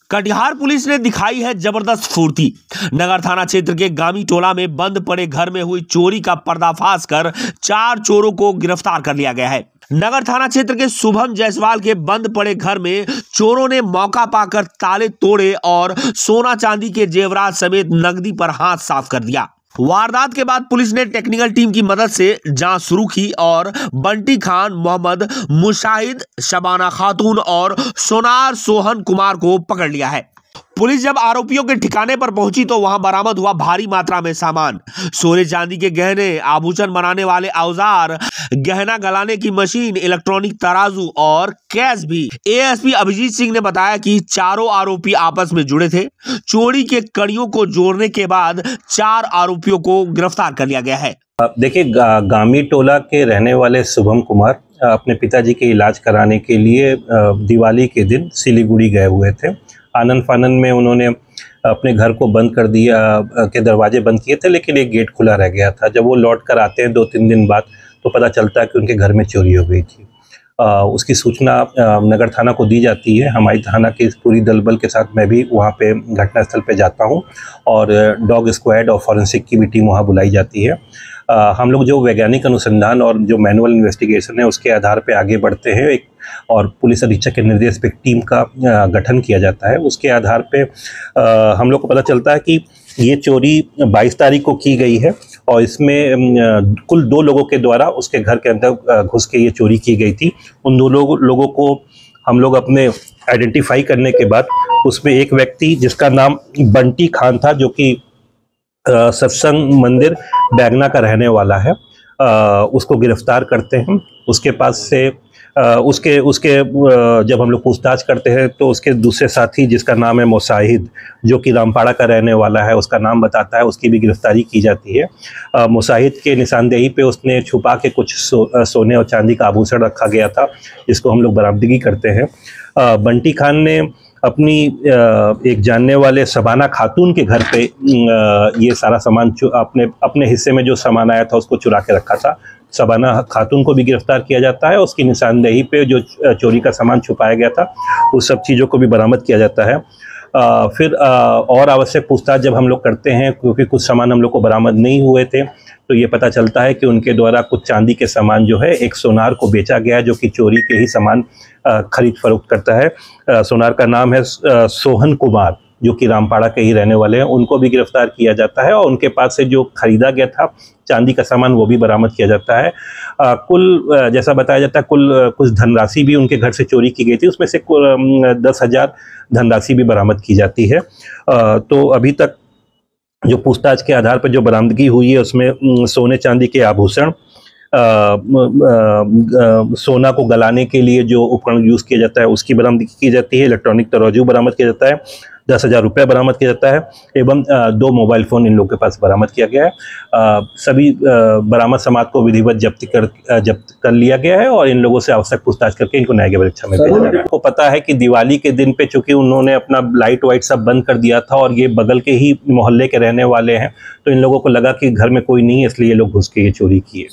Katihar police ने दिखाई है जबरदस्त फुर्ती। नगर थाना क्षेत्र के गामी टोला में बंद पड़े घर में हुई चोरी का पर्दाफाश कर 4 चोरों को गिरफ्तार कर लिया गया है। नगर थाना क्षेत्र के शुभम जायसवाल के बंद पड़े घर में चोरों ने मौका पाकर ताले तोड़े और सोना चांदी के जेवरात समेत नकदी पर हाथ साफ कर दिया। वारदात के बाद पुलिस ने टेक्निकल टीम की मदद से जांच शुरू की और बंटी खान, मोहम्मद मुशाहिद, शबाना खातून और सोनार सोहन कुमार को पकड़ लिया है। पुलिस जब आरोपियों के ठिकाने पर पहुंची तो वहां बरामद हुआ भारी मात्रा में सामान, सोने चांदी के गहने, आभूषण बनाने वाले औजार, गहना गलाने की मशीन, इलेक्ट्रॉनिक तराजू और कैश भी। एएसपी अभिजीत सिंह ने बताया कि चारों आरोपी आपस में जुड़े थे। चोरी के कड़ियों को जोड़ने के बाद 4 आरोपियों को गिरफ्तार कर लिया गया है। देखिए, गामी टोला के रहने वाले शुभम कुमार अपने पिताजी के इलाज कराने के लिए दिवाली के दिन सिलीगुड़ी गए हुए थे। आनंद फानन में उन्होंने अपने घर को बंद कर दिया, के दरवाजे बंद किए थे, लेकिन एक गेट खुला रह गया था। जब वो लौट कर आते हैं 2-3 दिन बाद तो पता चलता है कि उनके घर में चोरी हो गई थी। उसकी सूचना नगर थाना को दी जाती है। हमारी थाना की पूरी दलबल के साथ मैं भी वहाँ पे घटनास्थल पे जाता हूँ और डॉग स्क्वाड और फॉरेंसिक की भी टीम वहाँ बुलाई जाती है। हम लोग जो वैज्ञानिक अनुसंधान और जो मैनुअल इन्वेस्टिगेशन है उसके आधार पे आगे बढ़ते हैं और पुलिस अधीक्षक के निर्देश पे टीम का गठन किया जाता है। उसके आधार पे हम लोग को पता चलता है कि ये चोरी 22 तारीख को की गई है और इसमें कुल 2 लोगों के द्वारा उसके घर के अंदर घुस के ये चोरी की गई थी। उन 2 लोगों को हम लोग अपने आइडेंटिफाई करने के बाद उसमें एक व्यक्ति जिसका नाम बंटी खान था, जो कि सत्संग मंदिर बैगना का रहने वाला है, उसको गिरफ्तार करते हैं। उसके पास से उसके जब हम लोग पूछताछ करते हैं तो उसके दूसरे साथी जिसका नाम है मुशाहिद, जो कि रामपाड़ा का रहने वाला है, उसका नाम बताता है, उसकी भी गिरफ्तारी की जाती है। मुशाहिद के निशानदेही पे उसने छुपा के कुछ सोने और चांदी का आभूषण रखा गया था, जिसको हम लोग बरामदगी करते हैं। बंटी खान ने अपनी एक जानने वाले शबाना खातून के घर पे ये सारा सामान अपने हिस्से में जो सामान आया था उसको चुरा के रखा था। शबाना खातून को भी गिरफ्तार किया जाता है। उसकी निशानदेही पे जो चोरी का सामान छुपाया गया था उस सब चीज़ों को भी बरामद किया जाता है। फिर और आवश्यक पूछताछ जब हम लोग करते हैं, क्योंकि कुछ सामान हम लोग को बरामद नहीं हुए थे, तो ये पता चलता है कि उनके द्वारा कुछ चांदी के सामान जो है एक सोनार को बेचा गया, जो कि चोरी के ही सामान खरीद फरोख्त करता है। सोनार का नाम है सोहन कुमार, जो कि रामपाड़ा के ही रहने वाले हैं। उनको भी गिरफ्तार किया जाता है और उनके पास से जो खरीदा गया था चांदी का सामान वो भी बरामद किया जाता है। कुल जैसा बताया जाता है कुछ धनराशि भी उनके घर से चोरी की गई थी, उसमें से 10,000 धनराशि भी बरामद की जाती है। तो अभी तक जो पूछताछ के आधार पर जो बरामदगी हुई है उसमें सोने चांदी के आभूषण, सोना को गलाने के लिए जो उपकरण यूज़ किया जाता है उसकी बरामदगी की जाती है। इलेक्ट्रॉनिक तराजू बरामद किया जाता है। 10,000 रुपये बरामद किया जाता है एवं 2 मोबाइल फ़ोन इन लोगों के पास बरामद किया गया है। सभी बरामद सामान को विधिवत जब्त कर लिया गया है और इन लोगों से आवश्यक पूछताछ करके इनको न्यायिक परीक्षा में भेजा गया। आपको पता है कि दिवाली के दिन पे चूंकि उन्होंने अपना लाइट वाइट सब बंद कर दिया था और ये बगल के ही मोहल्ले के रहने वाले हैं, तो इन लोगों को लगा कि घर में कोई नहीं है, इसलिए ये लोग घुस के ये चोरी किए।